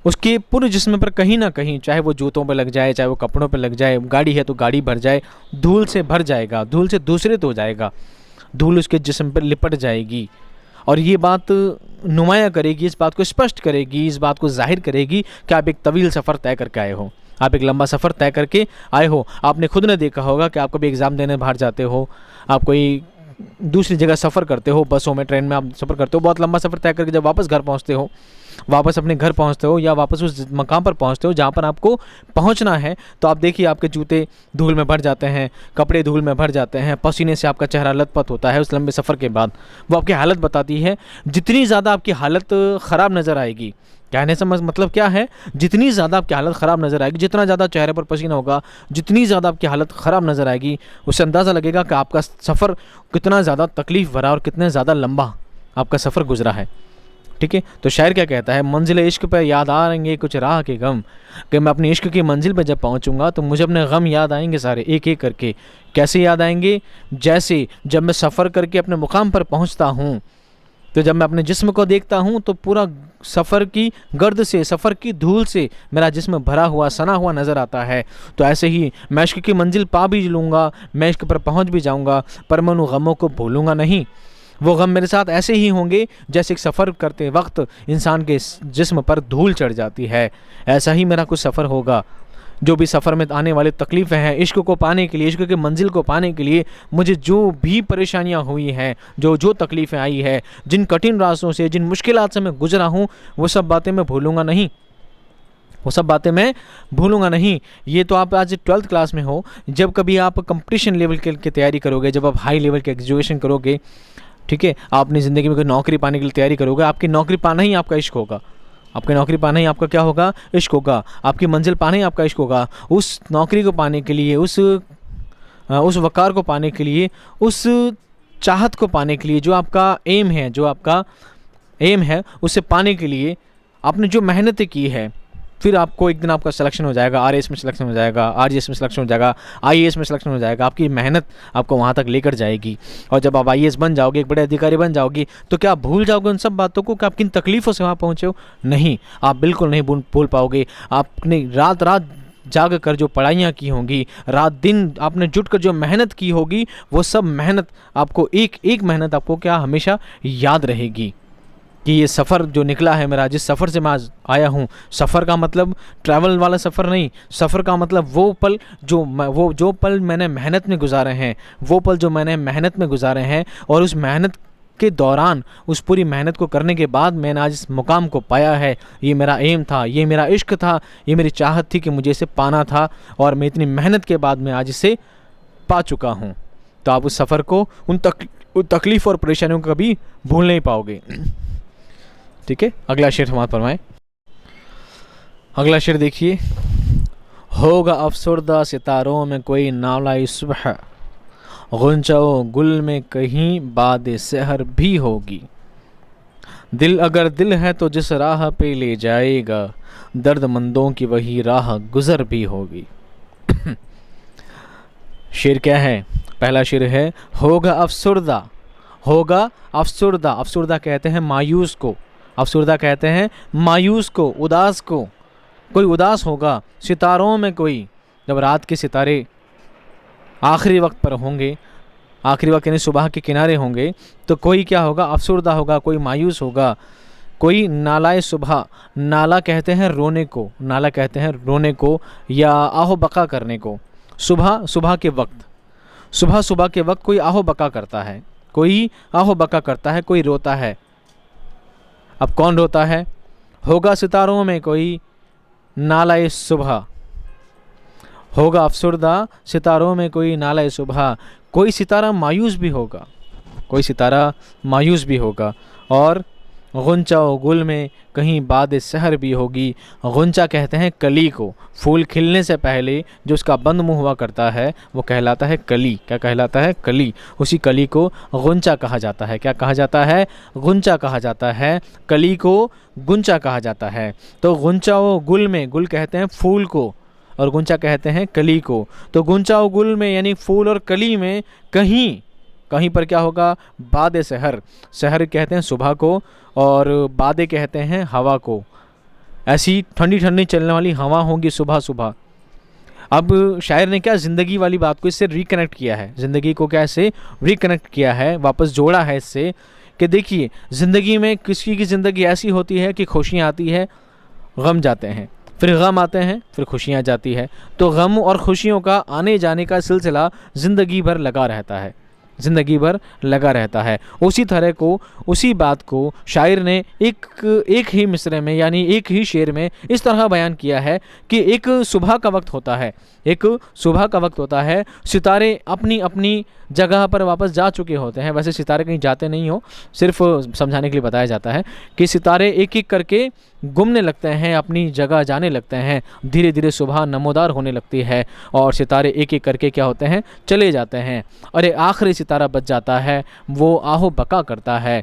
उसके पूरे जिस्म पर कहीं ना कहीं, चाहे वो जूतों पर लग जाए, चाहे वो कपड़ों पर लग जाए, गाड़ी है तो गाड़ी भर जाए, धूल से भर जाएगा, धूल से दूसरित हो जाएगा, धूल उसके जिस्म पर लिपट जाएगी। और ये बात नुमाया करेगी, इस बात को स्पष्ट करेगी, इस बात को जाहिर करेगी कि आप एक तवील सफ़र तय करके आए हो, आप एक लंबा सफ़र तय करके आए हो। आपने खुद ने देखा होगा कि आप कभी एग्ज़ाम देने बाहर जाते हो, आप कोई दूसरी जगह सफ़र करते हो, बसों में, ट्रेन में आप सफ़र करते हो, बहुत लंबा सफ़र तय करके जब वापस घर पहुंचते हो, वापस अपने घर पहुंचते हो या वापस उस मकाम पर पहुंचते हो जहां पर आपको पहुंचना है, तो आप देखिए आपके जूते धूल में भर जाते हैं, कपड़े धूल में भर जाते हैं, पसीने से आपका चेहरा लथपथ होता है उस लंबे सफ़र के बाद। वो आपकी हालत बताती है। जितनी ज़्यादा आपकी हालत ख़राब नज़र आएगी, कहने से मतलब क्या है, जितनी ज़्यादा आपकी हालत ख़राब नज़र आएगी, जितना ज़्यादा चेहरे पर पसीना होगा, जितनी ज़्यादा आपकी हालत ख़राब नज़र आएगी, उससे अंदाज़ा लगेगा कि आपका सफ़र कितना ज़्यादा तकलीफ़ भरा और कितने ज़्यादा लंबा आपका सफ़र गुजरा है। ठीक है, तो शायर क्या कहता है, मंजिल इश्क पे याद आएंगे कुछ राह के गम, कि मैं अपनी इश्क की मंजिल पे जब पहुंचूंगा तो मुझे अपने गम याद आएंगे सारे, एक एक करके। कैसे याद आएंगे, जैसे जब मैं सफ़र करके अपने मुकाम पर पहुंचता हूं, तो जब मैं अपने जिस्म को देखता हूं तो पूरा सफ़र की गर्द से, सफ़र की धूल से मेरा जिस्म भरा हुआ, सना हुआ नज़र आता है। तो ऐसे ही मैं इश्क की मंजिल पा भी लूँगा, मैं इश्क पर पहुँच भी जाऊँगा, पर मैं उन गमों को भूलूँगा नहीं। वो गम मेरे साथ ऐसे ही होंगे जैसे एक सफ़र करते वक्त इंसान के जिस्म पर धूल चढ़ जाती है, ऐसा ही मेरा कुछ सफ़र होगा। जो भी सफ़र में आने वाली तकलीफ़ें हैं, इश्क को पाने के लिए, इश्क की मंजिल को पाने के लिए मुझे जो भी परेशानियां हुई हैं, जो तकलीफ़ें आई है, जिन कठिन रास्तों से, जिन मुश्किलात से मैं गुजरा हूँ, वो सब बातें मैं भूलूँगा नहीं, वो सब बातें मैं भूलूंगा नहीं। ये तो आप आज 12th क्लास में हो, जब कभी आप कंपटीशन लेवल की तैयारी करोगे, जब आप हाई लेवल की एजुकेशन करोगे, ठीक है, आप अपनी ज़िंदगी में कोई नौकरी पाने के लिए तैयारी करोगे, आपकी नौकरी पाना ही आपका इश्क होगा, आपकी नौकरी पाना ही आपका क्या होगा, इश्क होगा। आपकी मंजिल पाना ही आपका इश्क होगा। उस नौकरी को पाने के लिए, उस वक़ार को पाने के लिए, उस चाहत को पाने के लिए, जो आपका एम है, जो आपका एम है, उसे पाने के लिए आपने जो मेहनत की है, फिर आपको एक दिन आपका सिलेक्शन हो जाएगा, RAS में सिलेक्शन हो जाएगा, RGS में सिलेक्शन हो जाएगा, IAS में सिलेक्शन हो जाएगा। आपकी मेहनत आपको वहाँ तक लेकर जाएगी। और जब आप IAS बन जाओगे, एक बड़े अधिकारी बन जाओगी, तो क्या आप भूल जाओगे उन सब बातों को कि आप किन तकलीफ़ों से वहाँ पहुँचे हो? नहीं, आप बिल्कुल नहीं भूल पाओगे। आपने रात रात जाग कर जो पढ़ाइयाँ की होंगी, रात दिन आपने जुट कर जो मेहनत की होगी, वो सब मेहनत आपको, एक एक मेहनत आपको क्या हमेशा याद रहेगी कि ये सफ़र जो निकला है मेरा, जिस सफ़र से मैं आज आया हूँ, सफ़र का मतलब ट्रैवल वाला सफ़र नहीं, सफ़र का मतलब वो पल मैंने मेहनत में गुजारे हैं, वो पल जो मैंने मेहनत में गुजारे हैं, और उस मेहनत के दौरान, उस पूरी मेहनत को करने के बाद मैंने आज इस मुकाम को पाया है। ये मेरा एम था, ये मेरा इश्क था, ये मेरी चाहत थी कि मुझे इसे पाना था, और मैं इतनी मेहनत के बाद मैं आज इसे पा चुका हूँ। तो आप उस सफ़र को, उन तकलीफ़ और परेशानियों को कभी भूल नहीं पाओगे। ठीक है, अगला शेर समाप्त फरमाएं। अगला शेर देखिए, होगा अफसरदा सितारों में कोई नालाई सुबह, गुंचाओ गुल में कहीं बाद सहर भी होगी। दिल अगर दिल है तो जिस राह पे ले जाएगा, दर्दमंदों की वही राह गुजर भी होगी। शेर क्या है? पहला शेर है, होगा अफसरदा। होगा अफसरदा, अफसरदा कहते हैं मायूस को, अफसरदा कहते हैं मायूस को, उदास को। कोई उदास होगा, सितारों में कोई, जब रात के सितारे आखिरी वक्त पर होंगे, आखिरी वक्त यानी सुबह के किनारे होंगे, तो कोई क्या होगा, अफसरदा होगा, कोई मायूस होगा, कोई नालाए सुबह। नाला कहते हैं रोने को, नाला कहते हैं रोने को या आहो बका करने को। सुबह के वक्त, सुबह के वक्त कोई आहो बका करता है, कोई आहो बका करता है, कोई रोता है। अब कौन रोता है? होगा सितारों में कोई नालाए सुबह, होगा अफसुर्दा सितारों में कोई नालाए सुबह। कोई सितारा मायूस भी होगा, कोई सितारा मायूस भी होगा। और गुंचा व गुल में कहीं बाद सहर भी होगी। गुंचा कहते हैं कली को, फूल खिलने से पहले जो उसका बंद मुंह हुआ करता है वो कहलाता है कली। क्या कहलाता है? कली। उसी कली को गुंचा कहा जाता है। क्या कहा जाता है? गुंचा कहा जाता है। कली को गुंचा कहा जाता है। तो गुंचा व गुल में, गुल कहते हैं फूल को और गुंचा कहते हैं कली को। तो गुंचा व गुल में यानी फूल और कली में कहीं कहीं पर क्या होगा? बाद सहर, सहर कहते हैं सुबह को और बादे कहते हैं हवा को। ऐसी ठंडी ठंडी चलने वाली हवा होंगी सुबह सुबह। अब शायर ने क्या ज़िंदगी वाली बात को इससे रिकनेक्ट किया है, ज़िंदगी को कैसे रिकनेक्ट किया है, वापस जोड़ा है इससे कि देखिए ज़िंदगी में किसी की ज़िंदगी ऐसी होती है कि खुशियाँ आती है, गम जाते हैं, फिर गम आते हैं, फिर खुशियाँ जाती है। तो गम और खुशियों का आने जाने का सिलसिला ज़िंदगी भर लगा रहता है, ज़िंदगी भर लगा रहता है। उसी तरह को, उसी बात को शायर ने एक ही मिसरे में यानी एक ही शेर में इस तरह बयान किया है कि एक सुबह का वक्त होता है, एक सुबह का वक्त होता है, सितारे अपनी अपनी जगह पर वापस जा चुके होते हैं। वैसे सितारे कहीं जाते नहीं हो, सिर्फ समझाने के लिए बताया जाता है कि सितारे एक एक करके घूमने लगते हैं, अपनी जगह जाने लगते हैं। धीरे धीरे सुबह नमोदार होने लगती है और सितारे एक एक करके क्या होते हैं? चले जाते हैं। और एक आखिरी सितारा बच जाता है, वो आहो बका करता है,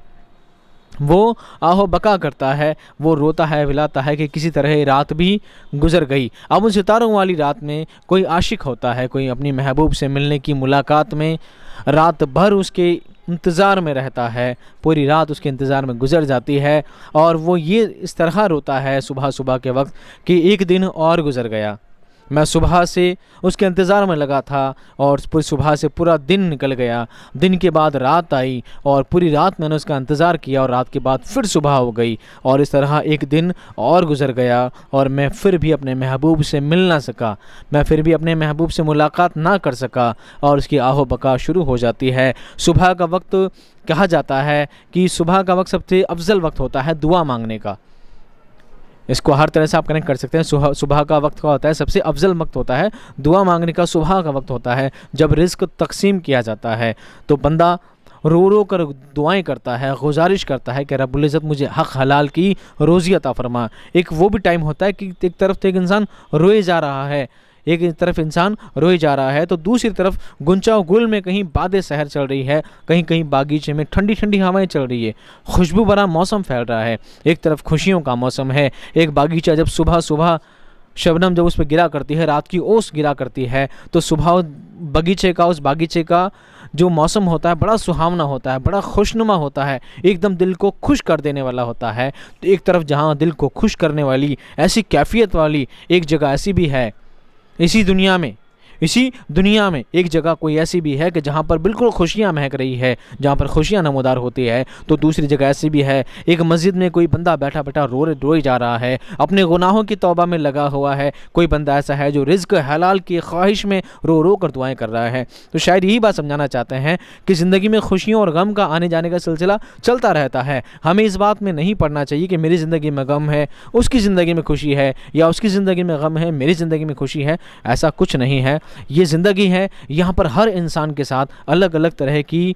वो आहो बका करता है, वो रोता है, विलाता है कि किसी तरह रात भी गुजर गई। अब उन सितारों वाली रात में कोई आशिक होता है, कोई अपनी महबूब से मिलने की मुलाकात में रात भर उसके इंतज़ार में रहता है, पूरी रात उसके इंतज़ार में गुजर जाती है और वो ये इस तरह रोता है सुबह सुबह के वक्त कि एक दिन और गुजर गया, मैं सुबह से उसके इंतज़ार में लगा था और पूरी सुबह से पूरा दिन निकल गया, दिन के बाद रात आई और पूरी रात मैंने उसका इंतज़ार किया और रात के बाद फिर सुबह हो गई और इस तरह एक दिन और गुजर गया और मैं फिर भी अपने महबूब से मिल ना सका, मैं फिर भी अपने महबूब से मुलाकात ना कर सका और उसकी आहो बका शुरू हो जाती है। सुबह का वक्त कहा जाता है कि सुबह का वक्त सबसे अफजल वक्त होता है दुआ मांगने का। इसको हर तरह से आप कनेक्ट कर सकते हैं। सुबह का वक्त का होता है, सबसे अफजल वक्त होता है दुआ मांगने का। सुबह का वक्त होता है जब रिज़्क तकसीम किया जाता है तो बंदा रो रो कर दुआएं करता है, गुजारिश करता है कि रब्बुल इज़्ज़त मुझे हक़ हलाल की रोज़ी अता फरमा। एक वो भी टाइम होता है कि एक तरफ तो एक इंसान रोए जा रहा है, एक तरफ इंसान रोए जा रहा है तो दूसरी तरफ गुंचा और गुल में कहीं बादे सहर चल रही है, कहीं कहीं बागीचे में ठंडी ठंडी हवाएं चल रही है, खुशबू भरा मौसम फैल रहा है। एक तरफ खुशियों का मौसम है, एक बागीचा जब सुबह सुबह शबनम जब उस पर गिरा करती है, रात की ओस गिरा करती है तो सुबह बगीचे का, उस बागीचे का जो मौसम होता है बड़ा सुहावना होता है, बड़ा खुशनुमा होता है, एकदम दिल को खुश कर देने वाला होता है। तो एक तरफ जहाँ दिल को खुश करने वाली ऐसी कैफियत वाली एक जगह ऐसी भी है इसी दुनिया में एक जगह कोई ऐसी भी है कि जहाँ पर बिल्कुल खुशियाँ महक रही है, जहाँ पर खुशियाँ नमोदार होती है। तो दूसरी जगह ऐसी भी है, एक मस्जिद में कोई बंदा बैठा बैठा रोए जा रहा है, अपने गुनाहों की तौबा में लगा हुआ है। कोई बंदा ऐसा है जो रिज़्क हलाल की ख्वाहिश में रो रो कर दुआएं कर रहा है। तो शायद यही बात समझाना चाहते हैं कि ज़िंदगी में खुशियों और गम का आने जाने का सिलसिला चलता रहता है। हमें इस बात में नहीं पड़ना चाहिए कि मेरी ज़िंदगी में गम है, उसकी ज़िंदगी में खुशी है, या उसकी ज़िंदगी में गम है, मेरी ज़िंदगी में खुशी है। ऐसा कुछ नहीं है। ये ज़िंदगी है, यहाँ पर हर इंसान के साथ अलग अलग तरह की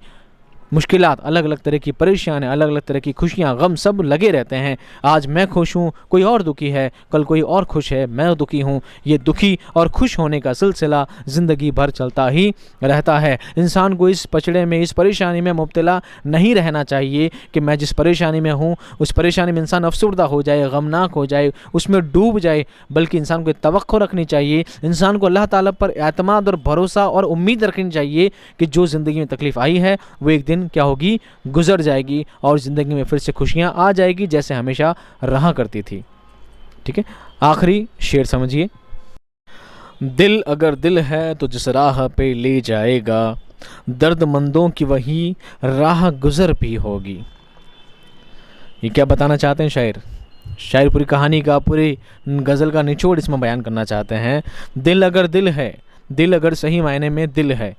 मुश्किलात, अलग अलग तरह की परेशानियाँ, अलग अलग तरह की खुशियाँ, गम सब लगे रहते हैं। आज मैं खुश हूँ, कोई और दुखी है, कल कोई और खुश है, मैं दुखी हूँ। ये दुखी और खुश होने का सिलसिला ज़िंदगी भर चलता ही रहता है। इंसान को इस पचड़े में, इस परेशानी में मुब्तला नहीं रहना चाहिए कि मैं जिस परेशानी में हूँ उस परेशानी में इंसान अफसुर्दा हो जाए, गमनाक हो जाए, उसमें डूब जाए, बल्कि इंसान को तवक्को रखनी चाहिए। इंसान को अल्लाह ताला पर एतमाद और भरोसा और उम्मीद रखनी चाहिए कि जो ज़िंदगी में तकलीफ़ आई है वो एक दिन क्या होगी, गुजर जाएगी और ज़िंदगी में फिर से खुशियाँ आ जाएगी जैसे हमेशा रहा करती थी। ठीक है, आखिरी शेर समझिए। दिल अगर दिल है तो जिस राह पे ले जाएगा, दर्दमंदों की वही राह गुजर भी होगी। ये क्या बताना चाहते हैं शायर? शायर पूरी कहानी का, पूरी गज़ल का निचोड़ इसमें बयान करना चाहते हैं। दिल अगर दिल है, दिल अगर सही मायने में दिल है,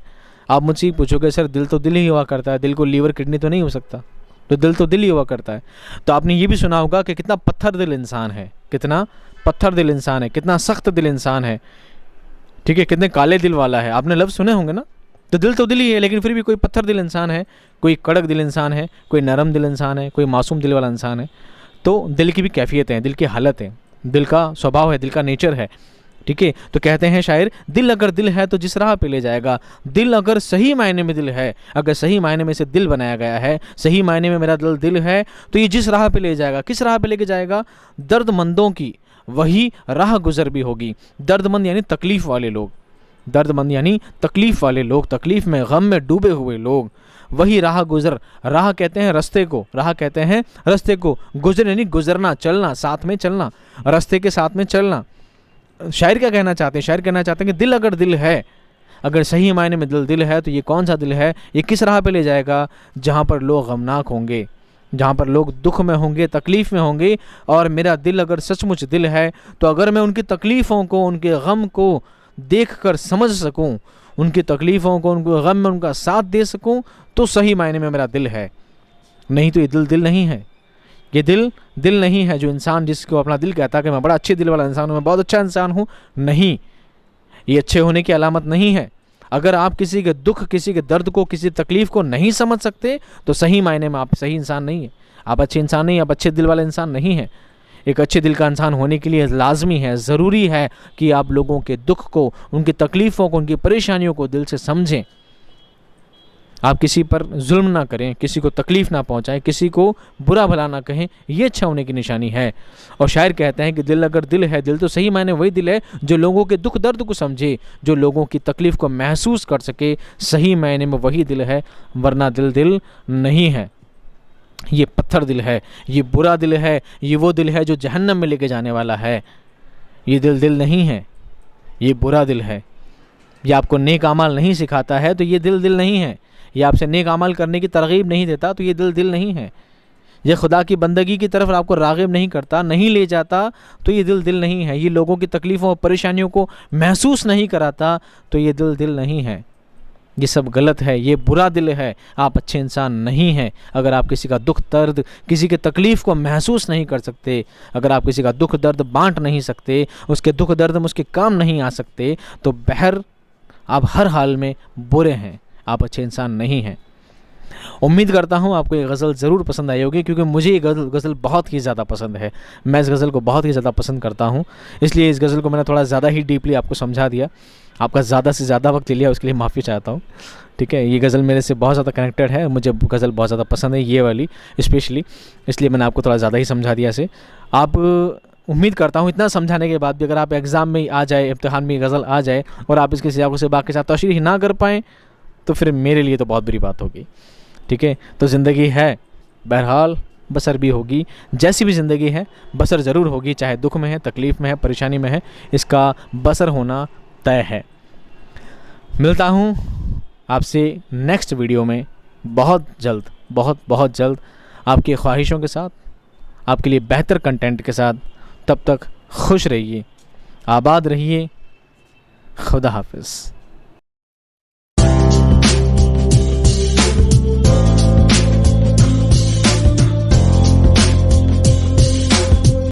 आप मुझसे पूछोगे सर दिल तो दिल ही हुआ करता है, दिल को लीवर किडनी तो नहीं हो सकता, तो दिल तो दिल ही हुआ करता है। तो आपने ये भी सुना होगा कि कितना पत्थर दिल इंसान है, कितना पत्थर दिल इंसान है, कितना सख्त दिल इंसान है, ठीक है, कितने काले दिल वाला है, आपने लफ्ज़ सुने होंगे ना। तो दिल तो दिल ही है, लेकिन फिर भी कोई पत्थर दिल इंसान है, कोई कड़क दिल इंसान है, कोई नरम दिल इंसान है, कोई मासूम दिल वाला इंसान है। तो दिल की भी कैफियत है, दिल की हालत है, दिल का स्वभाव है, दिल का नेचर है, ठीक है। तो कहते हैं शायर, दिल अगर दिल है तो जिस राह पे ले जाएगा। दिल अगर सही मायने में दिल है, अगर सही मायने में से दिल बनाया गया है, सही मायने में मेरा दिल है, तो ये जिस राह पे ले जाएगा, किस राह पे लेके जाएगा? दर्दमंदों की वही राह गुजर भी होगी। दर्दमंद यानी तकलीफ़ वाले लोग, दर्दमंद यानी तकलीफ़ वाले लोग, तकलीफ़ में गम में डूबे हुए लोग, वही राह गुजर। राह कहते हैं रस्ते को, राह कहते हैं रस्ते को, गुजर यानी गुजरना, चलना, साथ में चलना, रास्ते के साथ में चलना। शायर क्या कहना चाहते हैं? शायर कहना चाहते हैं कि दिल अगर दिल है, अगर सही मायने में दिल है, तो ये कौन सा दिल है? ये किस राह पे ले जाएगा? जहाँ पर लोग गमनाक होंगे, जहाँ पर लोग दुख में होंगे, तकलीफ़ में होंगे। और मेरा दिल अगर सचमुच दिल है, तो अगर मैं उनकी तकलीफ़ों को, उनके गम को देख कर समझ सकूँ, उनकी तकलीफ़ों को, उनके गम में उनका साथ दे सकूँ, तो सही मायने में मेरा दिल है। नहीं तो ये दिल दिल नहीं है, ये दिल दिल नहीं है। जो इंसान जिसको अपना दिल कहता है कि मैं बड़ा अच्छे दिल वाला इंसान हूँ, मैं बहुत अच्छा इंसान हूँ, नहीं, ये अच्छे होने की अलामत नहीं है। अगर आप किसी के दुख, किसी के दर्द को, किसी तकलीफ़ को नहीं समझ सकते, तो सही मायने में आप सही इंसान नहीं है, आप अच्छे इंसान नहीं, आप अच्छे दिल वाले इंसान नहीं हैं। एक अच्छे दिल का इंसान होने के लिए लाजमी है, ज़रूरी है कि आप लोगों के दुख को, उनकी तकलीफ़ों को, उनकी परेशानियों को दिल से समझें। आप किसी पर जुल्म ना करें, किसी को तकलीफ़ ना पहुंचाएं, किसी को बुरा भला ना कहें, ये अच्छा होने की निशानी है। और शायर कहते हैं कि दिल अगर दिल है, दिल तो सही मायने वही दिल है जो लोगों के दुख दर्द को समझे, जो लोगों की तकलीफ़ को महसूस कर सके, सही मायने में वही दिल है, वरना दिल दिल नहीं है। ये पत्थर दिल है, ये बुरा दिल है, ये वो दिल है जो जहन्नम में लेके जाने वाला है। ये दिल दिल नहीं है, ये बुरा दिल है। ये आपको नेक अमाल नहीं सिखाता है, तो ये दिल दिल नहीं है। ये आपसे नेक अमाल करने की तरगीब नहीं देता, तो ये दिल दिल नहीं है। ये खुदा की बंदगी की तरफ आपको राग़िब नहीं करता, नहीं ले जाता, तो ये दिल दिल नहीं है। ये लोगों की तकलीफ़ों और परेशानियों को महसूस नहीं कराता, तो ये दिल दिल नहीं है। ये सब गलत है, ये बुरा दिल है, आप अच्छे इंसान नहीं हैं। अगर आप किसी का दुख दर्द, किसी की तकलीफ़ को महसूस नहीं कर सकते, अगर आप किसी का दुख दर्द बांट नहीं सकते, उसके दुख दर्द में उसके काम नहीं आ सकते, तो बहर आप हर हाल में बुरे हैं, आप अच्छे इंसान नहीं हैं। उम्मीद करता हूँ आपको ये गज़ल ज़रूर पसंद आई होगी, क्योंकि मुझे ये गज़ल बहुत ही ज़्यादा पसंद है। मैं इस गज़ल को बहुत ही ज़्यादा पसंद करता हूँ, इसलिए इस गज़ल को मैंने थोड़ा ज़्यादा ही डीपली आपको समझा दिया। आपका ज़्यादा से ज़्यादा वक्त ले लिया, उसके लिए माफ़ी चाहता हूँ, ठीक है। ये गज़ल मेरे से बहुत ज़्यादा कनेक्टेड है, मुझे गज़ल बहुत ज़्यादा पसंद है, ये वाली स्पेशली, इसलिए मैंने आपको थोड़ा ज़्यादा ही समझा दिया इसे। आप उम्मीद करता हूँ इतना समझाने के बाद भी अगर आप एग्ज़ाम में आ जाए, इम्तिहान में गज़ल आ जाए और आप इसके सियाक़ो से बाकी साथ तशरीह ना कर पाएँ, तो फिर मेरे लिए तो बहुत बुरी बात होगी, ठीक है। तो ज़िंदगी है, बहरहाल बसर भी होगी, जैसी भी ज़िंदगी है बसर ज़रूर होगी, चाहे दुख में है, तकलीफ़ में है, परेशानी में है, इसका बसर होना तय है। मिलता हूँ आपसे नेक्स्ट वीडियो में बहुत जल्द, बहुत जल्द, आपकी ख्वाहिशों के साथ, आपके लिए बेहतर कंटेंट के साथ। तब तक खुश रहिए, आबाद रहिए, खुदा हाफिज़।